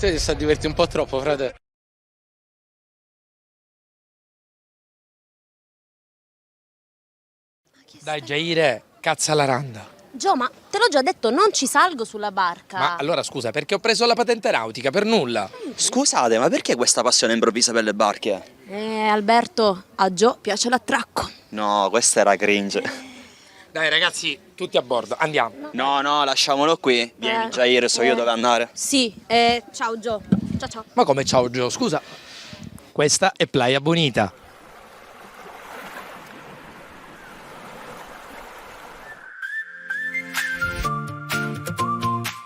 Te ti sta divertendo un po' troppo, frate. Dai, Jaire, cazza la randa. Gio, ma te l'ho già detto, non ci salgo sulla barca. Ma allora scusa, perché ho preso la patente nautica, per nulla. Scusate, ma perché questa passione improvvisa per le barche? Alberto, a Gio piace l'attracco. No, questa era cringe. Dai ragazzi, tutti a bordo, andiamo. No, lasciamolo qui. Vieni, Jair, so io dove andare. Sì, ciao Gio. Ciao ciao. Ma come ciao Gio, scusa. Questa è Playa Bonita.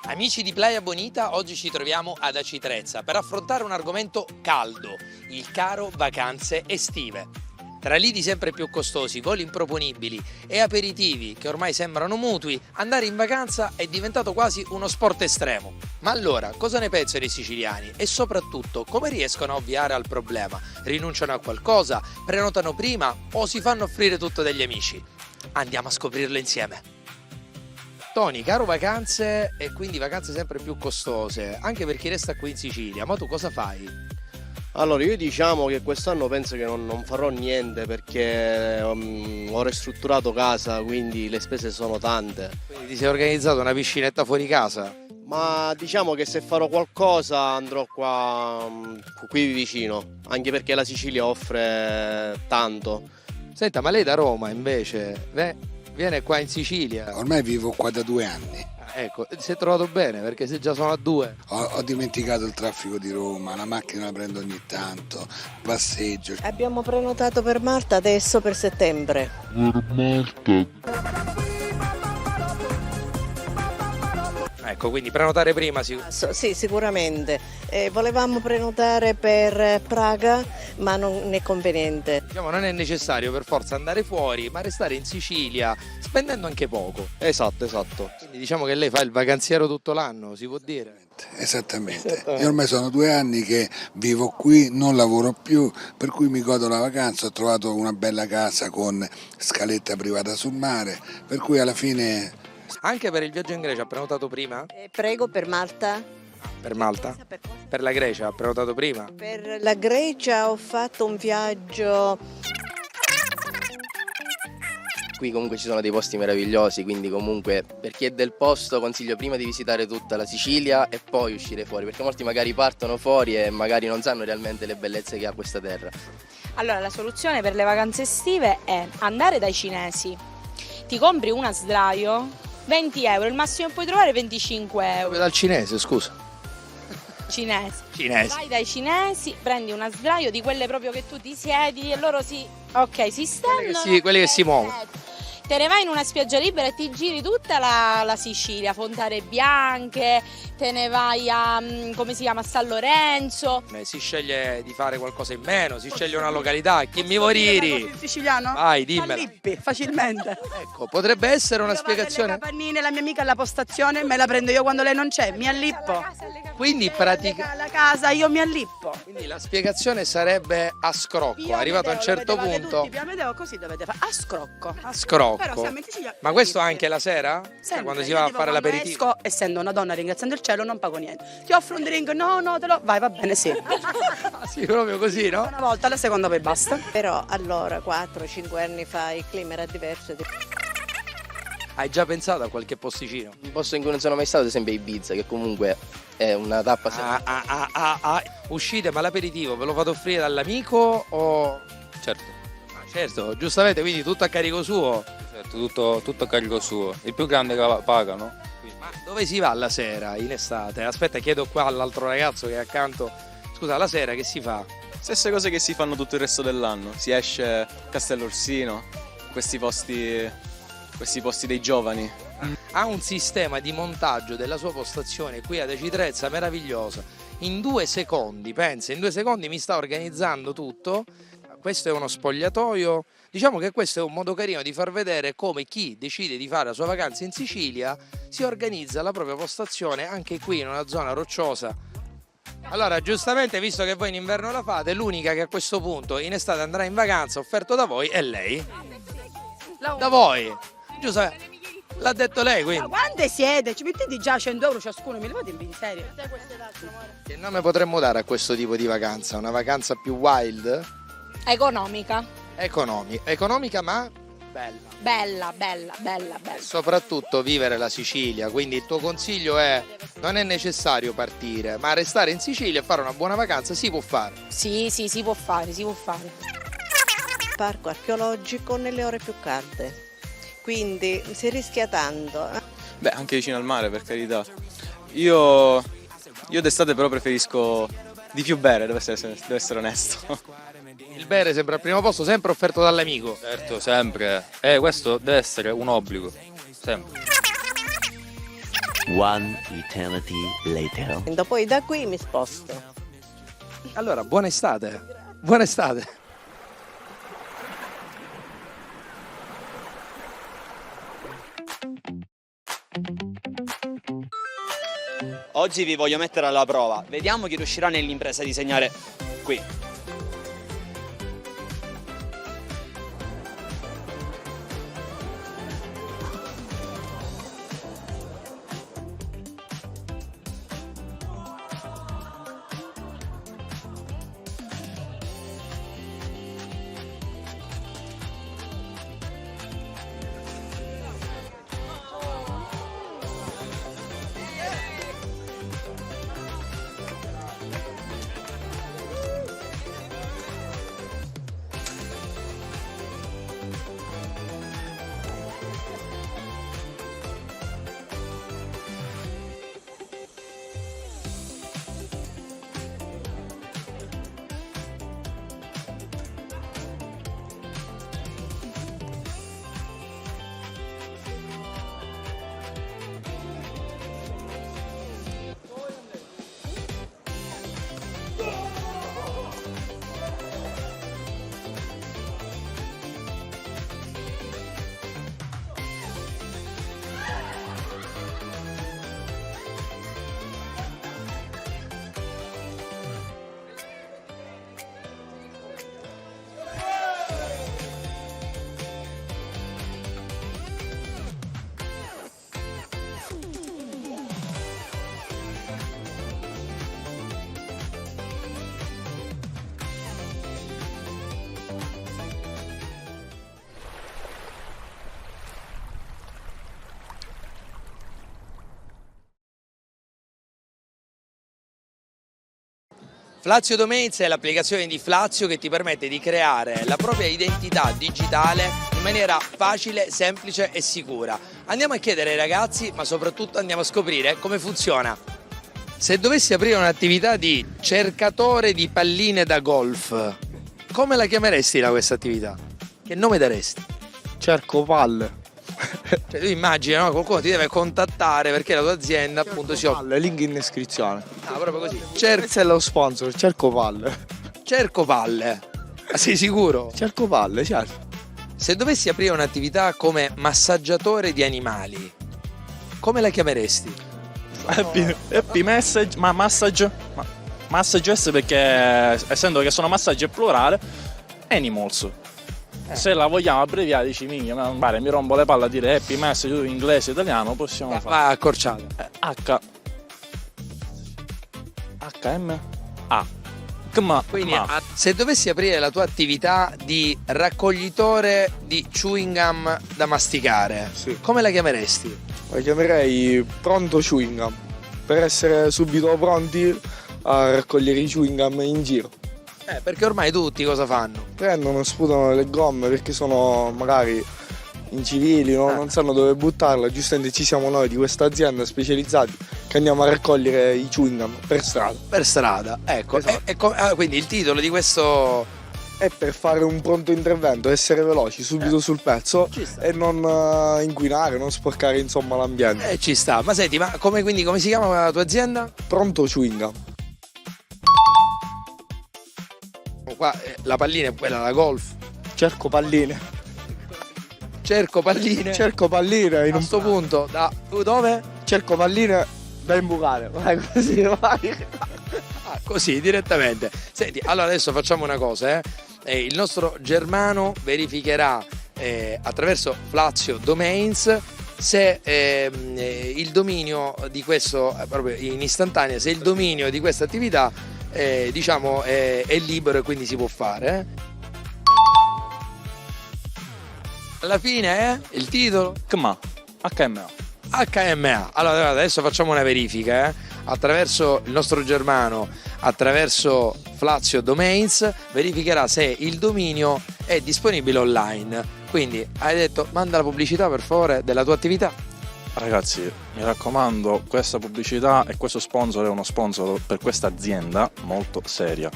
Amici di Playa Bonita, oggi ci troviamo ad Aci Trezza per affrontare un argomento caldo, il caro vacanze estive. Tra lidi sempre più costosi, voli improponibili e aperitivi che ormai sembrano mutui, andare in vacanza è diventato quasi uno sport estremo. Ma allora, cosa ne pensano i siciliani? E soprattutto, come riescono a ovviare al problema? Rinunciano a qualcosa? Prenotano prima? O si fanno offrire tutto dagli amici? Andiamo a scoprirlo insieme. Tony, caro vacanze e quindi vacanze sempre più costose, anche per chi resta qui in Sicilia, ma tu cosa fai? Allora, io diciamo che quest'anno penso che non farò niente perché ho ristrutturato casa, quindi le spese sono tante. Quindi ti sei organizzato una piscinetta fuori casa? Ma diciamo che se farò qualcosa andrò qui vicino, anche perché la Sicilia offre tanto. Senta, ma lei da Roma invece viene qua in Sicilia? Ormai vivo qua da 2 anni. Ecco, si è trovato bene perché se già sono a 2. Ho dimenticato il traffico di Roma, la macchina la prendo ogni tanto, passeggio. Abbiamo prenotato per Malta adesso per settembre. Ecco, quindi prenotare prima Sì, sicuramente. Volevamo prenotare per Praga, ma non è conveniente. diciamo, non è necessario per forza andare fuori, ma restare in Sicilia spendendo anche poco. Esatto. Quindi diciamo che lei fa il vacanziero tutto l'anno, si può dire? Esattamente. Io ormai sono 2 anni che vivo qui, non lavoro più, per cui mi godo la vacanza. Ho trovato una bella casa con scaletta privata sul mare, per cui alla fine... Anche per il viaggio in Grecia ha prenotato prima? Prego per Malta. Per Malta? Per la Grecia ha prenotato prima? Per la Grecia ho fatto un viaggio. Qui comunque ci sono dei posti meravigliosi, quindi comunque per chi è del posto consiglio prima di visitare tutta la Sicilia e poi uscire fuori, perché molti magari partono fuori e magari non sanno realmente le bellezze che ha questa terra. Allora, la soluzione per le vacanze estive è andare dai cinesi. Ti compri una sdraio, 20 euro, il massimo che puoi trovare è 25 Proprio euro. dal cinese, scusa. Cinesi. Vai dai cinesi, prendi una sdraio di quelle proprio che tu ti siedi e loro si stendono. Quelle che si muovono. Te ne vai in una spiaggia libera e ti giri tutta la Sicilia, Fontane Bianche, te ne vai a, come si chiama, San Lorenzo. Si sceglie di fare qualcosa in meno, si sceglie una località. Chi mi voriri? Il siciliano? Vai, dimmela. Lippi, facilmente. Ecco, potrebbe essere una Io vado alle spiegazione. Capannine, la mia amica alla postazione, me la prendo io quando lei non c'è, mi allippo. Quindi La casa, io mi allippo. Quindi la spiegazione sarebbe a scrocco, arrivato a un certo punto. Tutti, Piamedeo così dovete fare, a scrocco. A scrocco. Però siamo in Sicilia. Ma questo anche la sera? Cioè, Sempre. quando si Io va a tipo fare quando l'aperitivo? esco, essendo una donna ringraziando il cielo, non pago niente. Ti offro un drink? No, te lo... Vai, va bene, sì. Sì, proprio così, no? Una volta, la seconda poi basta. Però allora 4-5 anni fa il clima era diverso. Hai già pensato a qualche posticino? Un posto in cui non sono mai stato, ad esempio Ibiza, che comunque è una tappa Uscite, ma l'aperitivo ve lo fate offrire dall'amico o... Certo, Certo, giustamente, quindi tutto a carico suo. certo, tutto a carico suo. Il più grande che paga, no? Ma dove si va la sera, in estate? Aspetta, chiedo qua all'altro ragazzo che è accanto. Scusa, la sera che si fa? Stesse cose che si fanno tutto il resto dell'anno. Si esce a Castellorsino, questi posti dei giovani. Ha un sistema di montaggio della sua postazione qui ad Aci Trezza meraviglioso. In 2 secondi, pensa, in 2 secondi mi sta organizzando tutto. Questo è uno spogliatoio. Diciamo che questo è un modo carino di far vedere come chi decide di fare la sua vacanza in Sicilia si organizza la propria postazione anche qui in una zona rocciosa. Allora, giustamente, visto che voi in inverno la fate, l'unica che a questo punto in estate andrà in vacanza offerto da voi è lei. Da voi. Giusto? L'ha detto lei, Ma quindi. quante siete? Ci mettete già 100 euro ciascuno, mi levate in serio? Che nome potremmo dare a questo tipo di vacanza? Una vacanza più wild? Economica. Economica ma bella. Bella. Soprattutto vivere la Sicilia, quindi il tuo consiglio è: non è necessario partire, ma restare in Sicilia e fare una buona vacanza si può fare. Sì, si può fare. Parco archeologico nelle ore più calde, quindi si rischia tanto. Beh, anche vicino al mare, per carità. Io d'estate però preferisco di più bere, devo essere onesto. Il bere sempre al primo posto, sempre offerto dall'amico. Certo, sempre. Questo deve essere un obbligo, sempre. One eternity later. Poi da qui mi sposto. Allora, buona estate. Buona estate. Oggi vi voglio mettere alla prova. Vediamo chi riuscirà nell'impresa di segnare qui. Flazio Domains è l'applicazione di Flazio che ti permette di creare la propria identità digitale in maniera facile, semplice e sicura. Andiamo a chiedere ai ragazzi, ma soprattutto andiamo a scoprire come funziona. Se dovessi aprire un'attività di cercatore di palline da golf, come la chiameresti questa attività? Che nome daresti? Cerco palle. Cioè tu immagini, no? Qualcuno ti deve contattare perché la tua azienda appunto si occupa. Palle, link in descrizione. Ah, proprio così. Questo è lo sponsor, cerco palle. Cerco palle. Ah, sei sicuro? Cerco palle, certo. Se dovessi aprire un'attività come massaggiatore di animali, come la chiameresti? Happy message, ma massaggio S perché essendo che sono massaggi è plurale, animals. Se la vogliamo abbreviare dici minchia, mi rompo le palle a dire happy message in inglese italiano, possiamo fare. Va accorciato. HM A. Quindi se dovessi aprire la tua attività di raccoglitore di chewing gum da masticare, sì, come la chiameresti? La chiamerei pronto chewing gum, per essere subito pronti a raccogliere i chewing gum in giro. Perché ormai tutti cosa fanno? Prendono, sputano le gomme perché sono magari incivili, no? Non sanno dove buttarla. Giustamente ci siamo noi di questa azienda specializzati che andiamo a raccogliere i chewing gum per strada. Per strada, ecco. Esatto. Quindi il titolo di questo è per fare un pronto intervento, essere veloci subito sul pezzo e non inquinare, non sporcare insomma l'ambiente. Ci sta. Ma senti, come si chiama la tua azienda? Pronto chewing gum. Qua la pallina è quella da golf. Cerco palline. Cerco palline. Cerco palline in a questo punto. Dove? Cerco palline da imbucare. Vai così, vai. Così direttamente. Senti, allora adesso facciamo una cosa, il nostro Germano verificherà attraverso Flazio Domains se il dominio di questo, proprio in istantanea, se il dominio di questa attività diciamo è libero e quindi si può fare. Alla fine il titolo? HMA. HMA. Allora adesso facciamo una verifica, attraverso il nostro Germano, attraverso Flazio Domains, verificherà se il dominio è disponibile online. Quindi hai detto manda la pubblicità per favore della tua attività. Ragazzi, mi raccomando, questa pubblicità e questo sponsor è uno sponsor per questa azienda molto seria,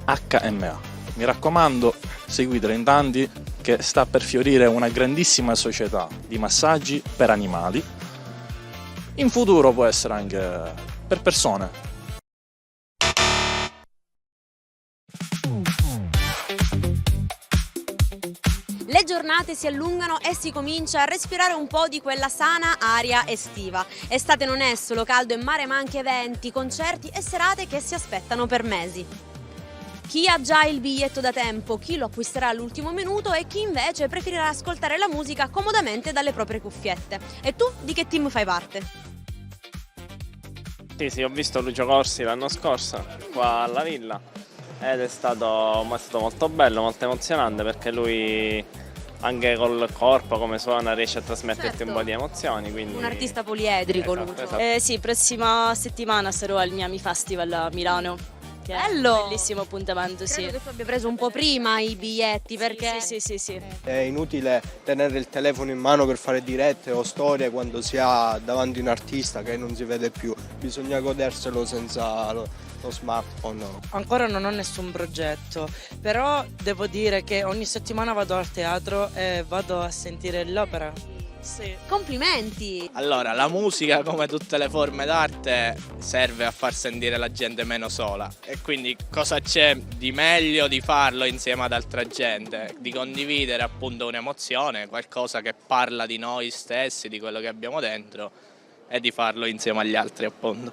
HMA. Mi raccomando, seguitela in tanti, che sta per fiorire una grandissima società di massaggi per animali. In futuro può essere anche per persone. Le giornate si allungano e si comincia a respirare un po' di quella sana aria estiva. Estate non è solo caldo e mare, ma anche eventi, concerti e serate che si aspettano per mesi. Chi ha già il biglietto da tempo, chi lo acquisterà all'ultimo minuto e chi invece preferirà ascoltare la musica comodamente dalle proprie cuffiette. E tu di che team fai parte? Sì, ho visto Lucio Corsi l'anno scorso qua alla Villa ed è stato molto bello, molto emozionante, perché lui anche col corpo, come suona, riesce a trasmetterti un po' di emozioni. Quindi... Un artista poliedrico, esatto, Lucio. esatto. Sì, prossima settimana sarò al Miami Festival a Milano. Che Bello! È un bellissimo appuntamento, Credo sì. che tu abbia preso un po' prima i biglietti, perché... Sì. È inutile tenere il telefono in mano per fare dirette o storie quando si ha davanti un artista che non si vede più. Bisogna goderselo senza lo smartphone. Ancora non ho nessun progetto, però devo dire che ogni settimana vado al teatro e vado a sentire l'opera. Sì. Complimenti! Allora, la musica, come tutte le forme d'arte, serve a far sentire la gente meno sola. E quindi cosa c'è di meglio di farlo insieme ad altra gente? Di condividere appunto un'emozione, qualcosa che parla di noi stessi, di quello che abbiamo dentro, e di farlo insieme agli altri, appunto.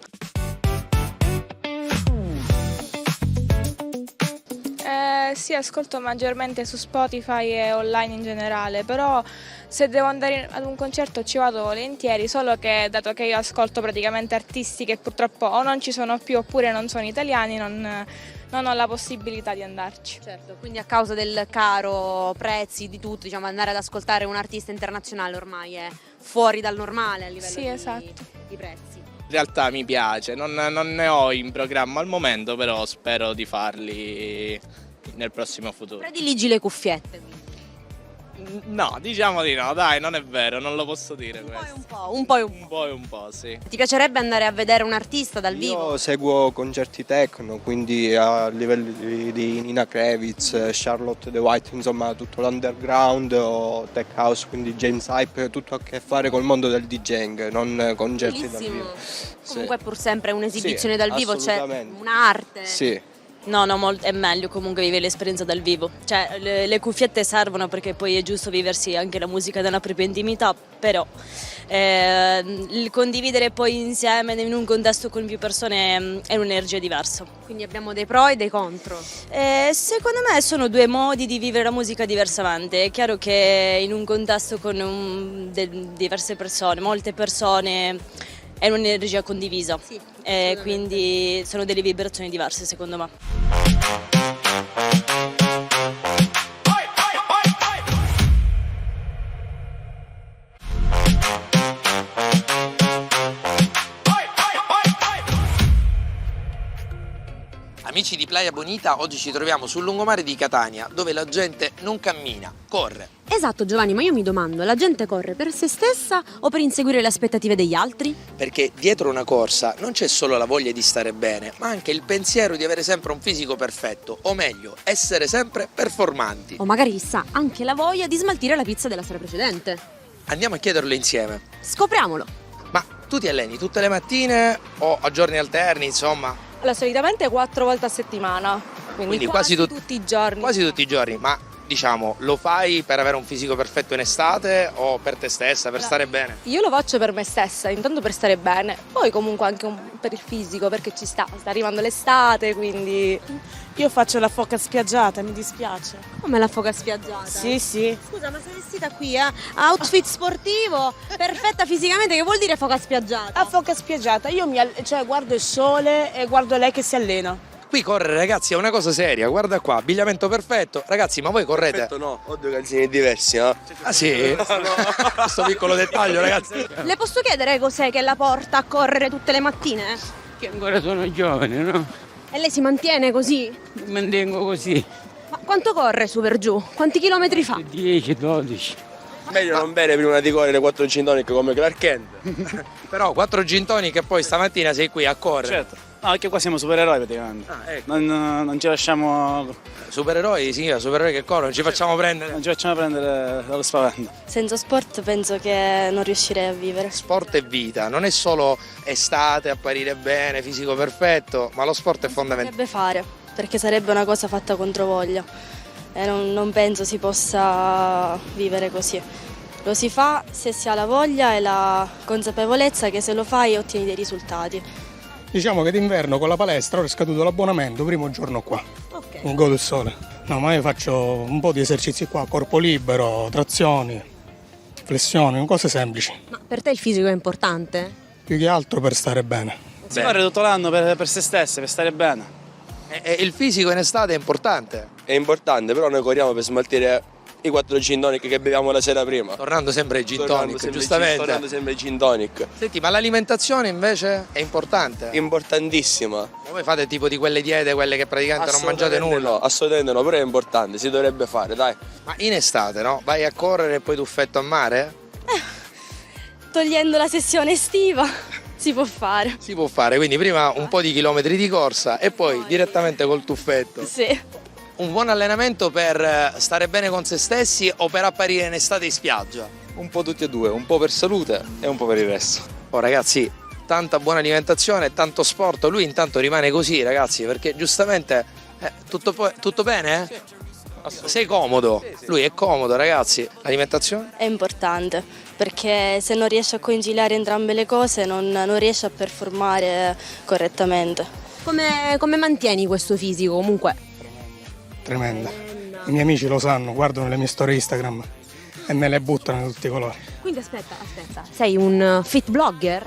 Sì, ascolto maggiormente su Spotify e online in generale, però se devo andare ad un concerto ci vado volentieri, solo che dato che io ascolto praticamente artisti che purtroppo o non ci sono più oppure non sono italiani, non ho la possibilità di andarci. Certo, quindi a causa del caro prezzi di tutto, diciamo, andare ad ascoltare un artista internazionale ormai è fuori dal normale a livello di prezzi. In realtà mi piace, non ne ho in programma al momento, però spero di farli nel prossimo futuro. Prediligi le cuffiette, quindi. No, diciamo di no, dai, non è vero, non lo posso dire questo. Un po', sì. Ti piacerebbe andare a vedere un artista dal vivo? Io seguo concerti techno, quindi a livelli di Nina Kravitz, Charlotte The White, insomma tutto l'underground o tech house, quindi James Hype, tutto a che fare col mondo del DJing, non concerti dal vivo. Comunque è pur sempre un'esibizione Sì, dal vivo, c'è assolutamente. un'arte. Sì. No, è meglio comunque vivere l'esperienza dal vivo. Cioè, le cuffiette servono perché poi è giusto viversi anche la musica nella propria intimità, però il condividere poi insieme in un contesto con più persone è un'energia diversa. Quindi abbiamo dei pro e dei contro. Secondo me sono due modi di vivere la musica diversamente. È chiaro che in un contesto con diverse persone, molte persone, è un'energia condivisa, quindi sono delle vibrazioni diverse secondo me. Amici di Playa Bonita, oggi ci troviamo sul lungomare di Catania, dove la gente non cammina, corre. Esatto Giovanni, ma io mi domando, la gente corre per se stessa o per inseguire le aspettative degli altri? Perché dietro una corsa non c'è solo la voglia di stare bene, ma anche il pensiero di avere sempre un fisico perfetto, o meglio, essere sempre performanti. O magari chissà, anche la voglia di smaltire la pizza della sera precedente. Andiamo a chiederlo insieme. Scopriamolo. Ma tu ti alleni tutte le mattine o a giorni alterni, insomma? Allora, solitamente 4 volte a settimana, quindi Quasi tutti i giorni. Quasi tutti i giorni, ma diciamo, lo fai per avere un fisico perfetto in estate o per te stessa, per stare bene? Io lo faccio per me stessa, intanto per stare bene, poi comunque anche per il fisico, perché sta arrivando l'estate, quindi... Io faccio la foca spiaggiata, mi dispiace. Come la foca spiaggiata? Sì, sì. Scusa, ma sei vestita qui, outfit sportivo, perfetta fisicamente, che vuol dire foca spiaggiata? A foca spiaggiata, io guardo il sole e guardo lei che si allena. Qui correre, ragazzi, è una cosa seria, guarda qua, abbigliamento perfetto. Ragazzi, ma voi correte? Perfetto no, ho due calzini diversi, no? Ah sì? Questo piccolo dettaglio, ragazzi. Le posso chiedere cos'è che la porta a correre tutte le mattine? Che ancora sono giovane, no? E lei si mantiene così? Mi mantengo così. Ma quanto corre su per giù? Quanti chilometri fa? 10, 12. Meglio non bere prima di correre 4 gin tonic come Clark Kent. Però 4 gin tonic e poi stamattina sei qui a correre. Certo, no, perché qua siamo supereroi praticamente. Ecco. Non ci lasciamo... Supereroi, sì, supereroi che corrono, non ci facciamo prendere. Non ci facciamo prendere dallo spavento. Senza sport penso che non riuscirei a vivere. Sport è vita, non è solo estate, apparire bene, fisico perfetto, ma lo sport è fondamentale. Dovrebbe fare, perché sarebbe una cosa fatta contro voglia e non penso si possa vivere così. Lo si fa se si ha la voglia e la consapevolezza che se lo fai ottieni dei risultati. Diciamo che d'inverno con la palestra ora è scaduto l'abbonamento, primo giorno qua. Ok. Mi godo il sole. No, ma io faccio un po' di esercizi qua, corpo libero, trazioni, flessioni, cose semplici. Ma per te il fisico è importante? Più che altro per stare bene. Si corre tutto l'anno per se stesse, per stare bene. E il fisico in estate è importante? È importante, però noi corriamo per smaltire i 4 gin tonic che beviamo la sera prima. Tornando sempre ai gin tonic, giustamente. Tornando sempre ai gin tonic. Senti, ma l'alimentazione invece è importante? Importantissima. Ma voi fate tipo di quelle diete, quelle che praticamente non mangiate nulla? No, assolutamente no, però è importante, si dovrebbe fare, dai. Ma in estate, no? Vai a correre e poi tuffetto a mare? Togliendo la sessione estiva si può fare. Si può fare, quindi prima un po' di chilometri di corsa e poi direttamente col tuffetto. Sì. Un buon allenamento per stare bene con se stessi o per apparire in estate in spiaggia? Un po' tutti e due, un po' per salute e un po' per il resto. Oh ragazzi, tanta buona alimentazione, tanto sport, lui intanto rimane così ragazzi, perché giustamente tutto bene? Sei comodo, lui è comodo ragazzi, l'alimentazione? È importante perché se non riesci a conciliare entrambe le cose non riesci a performare correttamente. Come mantieni questo fisico comunque? Tremenda. I miei amici lo sanno, guardano le mie storie Instagram e me le buttano di tutti i colori. Quindi aspetta, sei un fit blogger?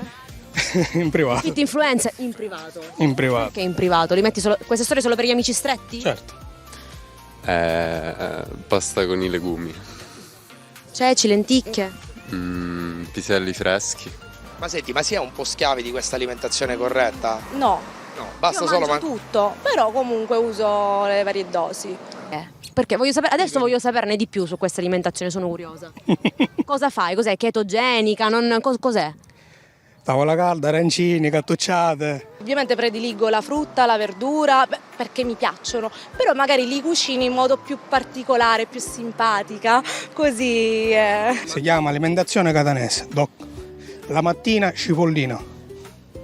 In privato. Fit influencer? In privato? In privato. Perché in privato? Li metti queste storie solo per gli amici stretti? Certo. Pasta con i legumi. Ceci, lenticchie? Piselli freschi. Ma senti, ma si è un po' schiavi di questa alimentazione corretta? No. No, basta Io solo mangio tutto, però comunque uso le varie dosi. Perché adesso voglio saperne di più su questa alimentazione, sono curiosa. Cosa fai? Cos'è? Chetogenica? Cos'è? Tavola calda, arancini, cattucciate. Ovviamente prediligo la frutta, la verdura, perché mi piacciono, però magari li cucino in modo più particolare, più simpatica, così... Si chiama alimentazione catanese, doc. La mattina cipollino,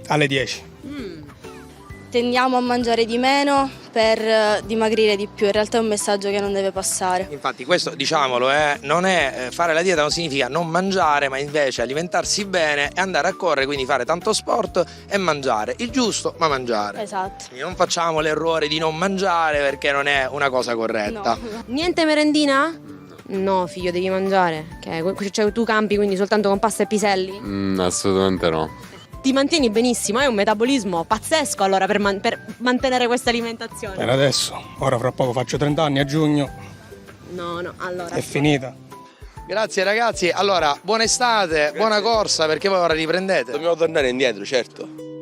alle 10. Tendiamo a mangiare di meno per dimagrire di più, in realtà è un messaggio che non deve passare. Infatti questo, diciamolo, non è fare la dieta non significa non mangiare, ma invece alimentarsi bene e andare a correre, quindi fare tanto sport e mangiare, il giusto ma mangiare. Esatto. Quindi non facciamo l'errore di non mangiare perché non è una cosa corretta. No. Niente merendina? No figlio, devi mangiare. Cioè, tu campi quindi soltanto con pasta e piselli? Assolutamente no. Ti mantieni benissimo, hai un metabolismo pazzesco allora per mantenere questa alimentazione. Per adesso, ora fra poco faccio 30 anni a giugno. No, allora. È finita. Grazie ragazzi, allora buona estate, buona corsa perché poi ora riprendete. Dobbiamo tornare indietro, certo.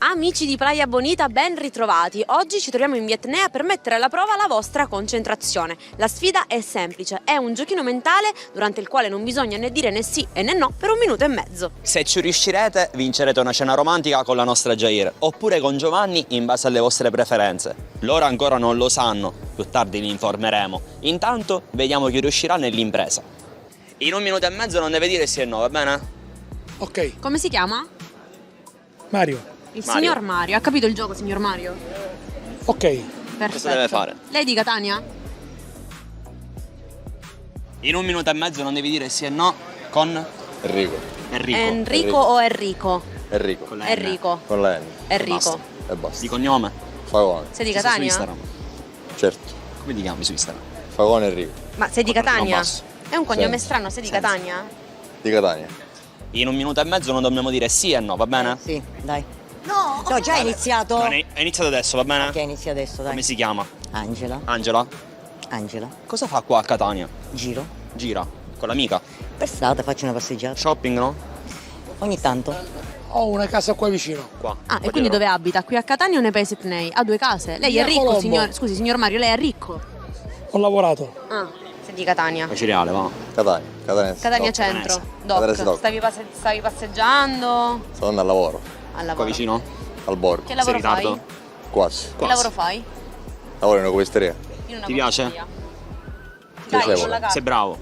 Amici di Playa Bonita, ben ritrovati. Oggi ci troviamo in Vietnea per mettere alla prova la vostra concentrazione. La sfida è semplice, è un giochino mentale durante il quale non bisogna né dire né sì e né no per 1 minuto e mezzo. Se ci riuscirete, vincerete una cena romantica con la nostra Jair, oppure con Giovanni in base alle vostre preferenze. Loro ancora non lo sanno, più tardi vi informeremo. Intanto, vediamo chi riuscirà nell'impresa. In 1 minuto e mezzo non deve dire sì e no, va bene? Ok. Come si chiama? Mario. Il Mario. signor Mario. Ha capito il gioco, signor Mario? Ok. Perfetto. Cosa deve fare? Lei dica, Tania? In 1 minuto e mezzo non devi dire sì e no con Enrico. Enrico o Enrico? Enrico. Con la N. Enrico. Con la N. Enrico. E basta. Di cognome? Fagone. Se dica Sei su Tania? Instagram. Certo. Come ti chiami su Instagram? Fagone Enrico. Ma se dica Non Tania? basso. È un cognome Senza. strano, se dica Senza. Tania? Di Catania. In 1 minuto e mezzo non dobbiamo dire sì e no, va bene? Sì, dai. No, già è iniziato. È iniziato adesso, va bene? Ok, inizia adesso, dai. Come si chiama? Angela. Angela? Angela. Cosa fa qua a Catania? Giro. Gira? Con l'amica? Per strada faccio una passeggiata. Shopping, no? Ogni tanto. Ho una casa qua vicino. Qua. Ah, e quindi dove abita? Qui a Catania o nei Paesi Etnei? Ha 2 case. Lei è Via ricco, Colombo. signor... Scusi, signor Mario, lei è ricco? Ho lavorato. Ah, se dica Tania. La cereale, va. Catania. Catania. Catania Centro. Doc. Catania Doc. Stavi passeggiando? Sto andando al lavoro. Al Qua lavoro. vicino? Al borgo. Che lavoro Sei in ritardo? fai? Quasi. Che lavoro fai? Lavoro in una copisteria. In una Ti piace? copisteria. Dai, Piacevole. con la carta. Sei bravo.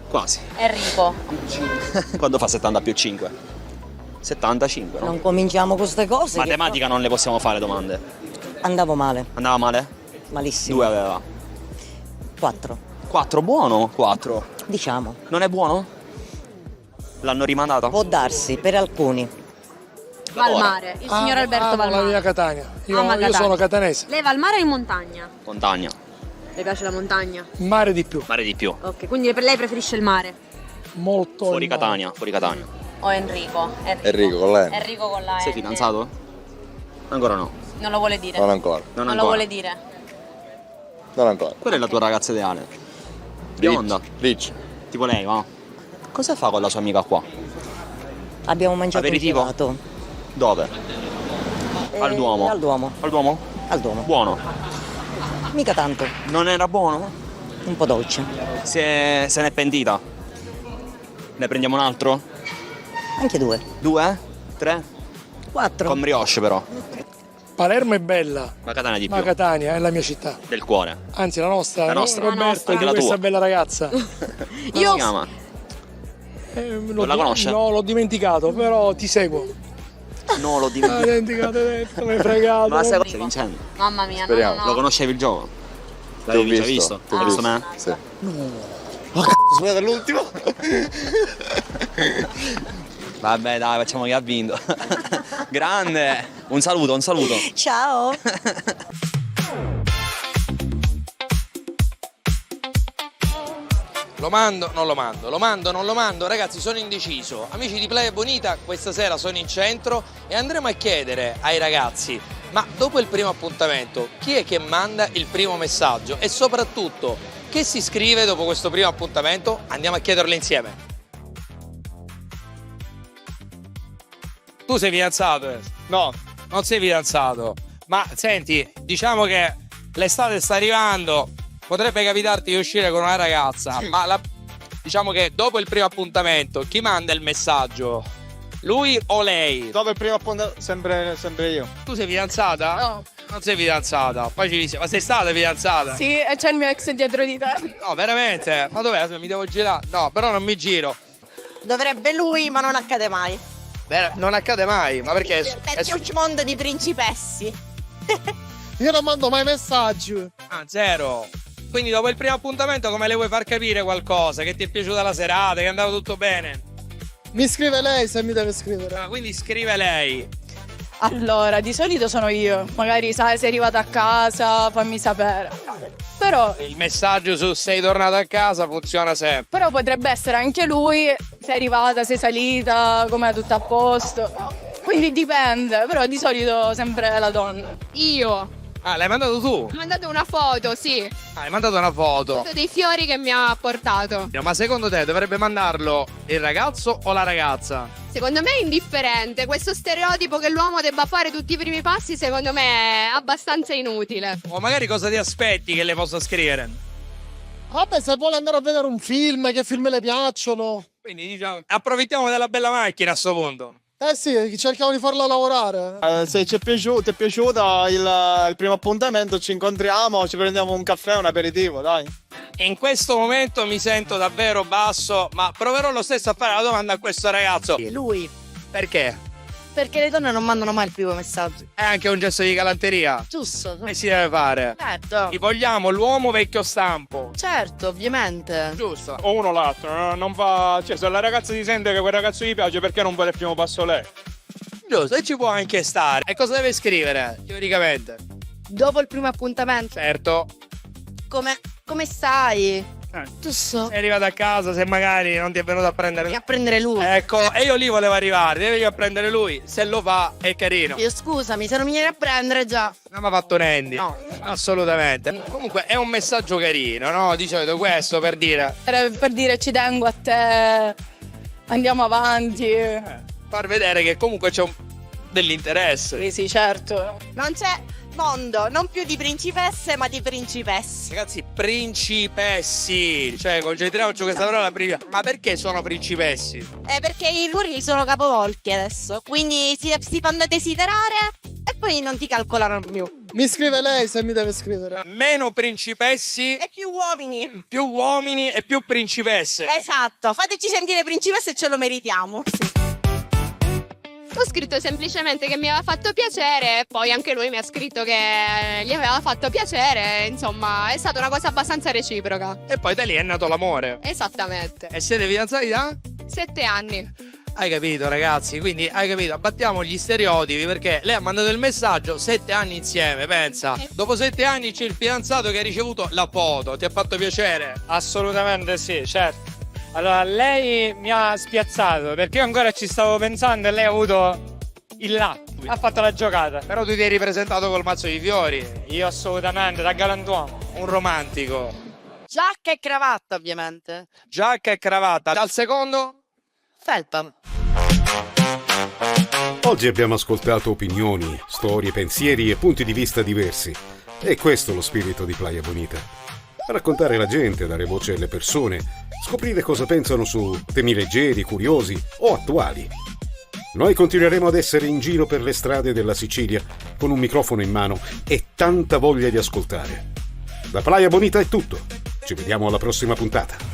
Quasi. Enrico. Quando fa 70 più 5? 75, no? Non cominciamo con queste cose. Matematica non le possiamo fare domande. Andavo male. Andava male? Malissimo. 2 aveva. 4. 4 buono? 4. Diciamo. Non è buono? L'hanno rimandata? Può darsi, per alcuni. Va al mare. Il signor Alberto va al la mare. via Catania. Io, Ama io Catania. sono catanese. Lei va al mare o in montagna? Montagna. Le piace la montagna? Mare di più. Mare di più. Ok, quindi per lei preferisce il mare? Molto. Fuori Catania, fuori Catania. O Enrico? Enrico con la N. Enrico con la N. Sei fidanzato? Ancora no. Non lo vuole dire? Non ancora. Non Non ancora. lo vuole dire? Non ancora. Qual è la tua ragazza ideale? Bionda? Ricci. Tipo lei, va? Cosa fa con la sua amica qua? Abbiamo mangiato Aperitivo? un gelato. Dove? Al Duomo. Al Duomo. Al Duomo? Al Duomo. Buono. Mica tanto. Non era buono? Un po' dolce. Se n'è pentita. Ne prendiamo un altro? Anche 2. 2? 3? 4. Con brioche però. Palermo è bella, Ma Catania di più. ma Catania è la mia città. Del cuore. Anzi, la nostra. La nostra. Roberto, La nostra. di Anche la questa tua. bella ragazza. Come si chiama? Non la conosce? No, l'ho dimenticato, però ti seguo. No, l'ho Ah, dimenticato. dimenticato, hai detto, mi hai fregato. Ma stai vincendo? Mamma mia, Speriamo. no. Lo conoscevi il gioco? Ti ho L'avevi già visto. visto? Ti ho Hai visto visto. me? Sì. Scusa dell'ultimo? Vabbè dai, facciamo che ha vinto. Grande! Un saluto, un saluto. Ciao. Lo mando, non lo mando, lo mando, non lo mando, ragazzi sono indeciso. Amici di Playa Bonita, questa sera sono in centro e andremo a chiedere ai ragazzi, ma dopo il primo appuntamento, chi è che manda il primo messaggio? E soprattutto, che si scrive dopo questo primo appuntamento? Andiamo a chiederlo insieme. Tu sei fidanzato? No, non sei fidanzato. Ma senti, diciamo che l'estate sta arrivando, potrebbe capitarti di uscire con una ragazza, ma diciamo che dopo il primo appuntamento chi manda il messaggio? Lui o lei? Dopo il primo appuntamento, sempre io. Tu sei fidanzata? No. Non sei fidanzata? Poi ci dici, ma sei stata fidanzata? Sì, e c'è il mio ex dietro di te. No, veramente? Ma dov'è? Mi devo girare? No, però non mi giro. Dovrebbe lui, ma non accade mai. Non accade mai, ma perché? Perché è un mondo di principessi. Io non mando mai messaggi. Ah, zero. Quindi dopo il primo appuntamento come le vuoi far capire qualcosa? Che ti è piaciuta la serata, che è andato tutto bene? Mi scrive lei se mi deve scrivere. Ah, quindi scrive lei. Allora, di solito sono io. Magari sai, sei arrivata a casa, fammi sapere. Però Il messaggio su sei tornata a casa funziona sempre. Però potrebbe essere anche lui, sei arrivata, sei salita, com'è tutto a posto. Quindi dipende, però di solito sempre la donna. Io Ah, l'hai mandato tu? ho mandato una foto, sì, Ah, hai mandato una foto. dei fiori che mi ha portato. Ma secondo te dovrebbe mandarlo il ragazzo o la ragazza? Secondo me è indifferente, questo stereotipo che l'uomo debba fare tutti i primi passi secondo me è abbastanza inutile. O magari cosa ti aspetti che le possa scrivere? Vabbè, se vuole andare a vedere un film, che film le piacciono. Quindi diciamo, approfittiamo della bella macchina a sto punto. Sì, cerchiamo di farla lavorare. Se ti è piaciuta il primo appuntamento, ci incontriamo, ci prendiamo un caffè, un aperitivo, dai. In questo momento mi sento davvero basso, ma proverò lo stesso a fare la domanda a questo ragazzo. Lui. Perché? Perché le donne non mandano mai il primo messaggio. È anche un gesto di galanteria. Giusto. Come si deve fare? Certo. Ti vogliamo l'uomo vecchio stampo. Certo, ovviamente. Giusto. O uno o l'altro, non va. Cioè, se la ragazza ti sente che quel ragazzo gli piace, perché non vuole il primo passo lei? Giusto, e ci può anche stare. E cosa deve scrivere, teoricamente? Dopo il primo appuntamento. Certo. Come stai? Giusto. Sei arrivato a casa, se magari non ti è venuto a prendere. Vieni a prendere lui. Ecco, e io lì volevo arrivare, devi a prendere lui. Se lo fa è carino. Io scusami, se non mi vieni a prendere già. Non mi ha fatto Randy. No. Assolutamente. Comunque è un messaggio carino, no? Di solito questo per dire. Per dire ci tengo a te, andiamo avanti. Far vedere che comunque c'è dell'interesse. Sì, certo. Non c'è mondo, non più di principesse, ma di principessi. Ragazzi, principessi. Cioè, concentriamoci su questa parola prima. Ma perché sono principessi? Perché i ruoli sono capovolti adesso. Quindi si fanno desiderare e poi non ti calcolano più. Mi scrive lei se mi deve scrivere. Meno principessi E più uomini. più uomini e più principesse. Esatto, fateci sentire principesse e ce lo meritiamo. Ho scritto semplicemente che mi aveva fatto piacere e poi anche lui mi ha scritto che gli aveva fatto piacere, insomma è stata una cosa abbastanza reciproca. E poi da lì è nato l'amore. Esattamente. E siete fidanzati da? 7 anni. Hai capito, ragazzi? Quindi hai capito, abbattiamo gli stereotipi, perché lei ha mandato il messaggio 7 anni insieme, pensa. Dopo 7 anni c'è il fidanzato che ha ricevuto la foto. Ti ha fatto piacere? Assolutamente sì, certo. Allora, lei mi ha spiazzato perché io ancora ci stavo pensando e lei ha avuto il là. Ha fatto la giocata. Però tu ti eri presentato col mazzo di fiori. Io assolutamente, da galantuomo. Un romantico. Giacca e cravatta, ovviamente. Giacca e cravatta. Dal secondo? Felpa. Oggi abbiamo ascoltato opinioni, storie, pensieri e punti di vista diversi. E questo è lo spirito di Playa Bonita. Raccontare la gente, dare voce alle persone, scoprire cosa pensano su temi leggeri, curiosi o attuali. Noi continueremo ad essere in giro per le strade della Sicilia con un microfono in mano e tanta voglia di ascoltare. Da Playa Bonita è tutto. Ci vediamo alla prossima puntata.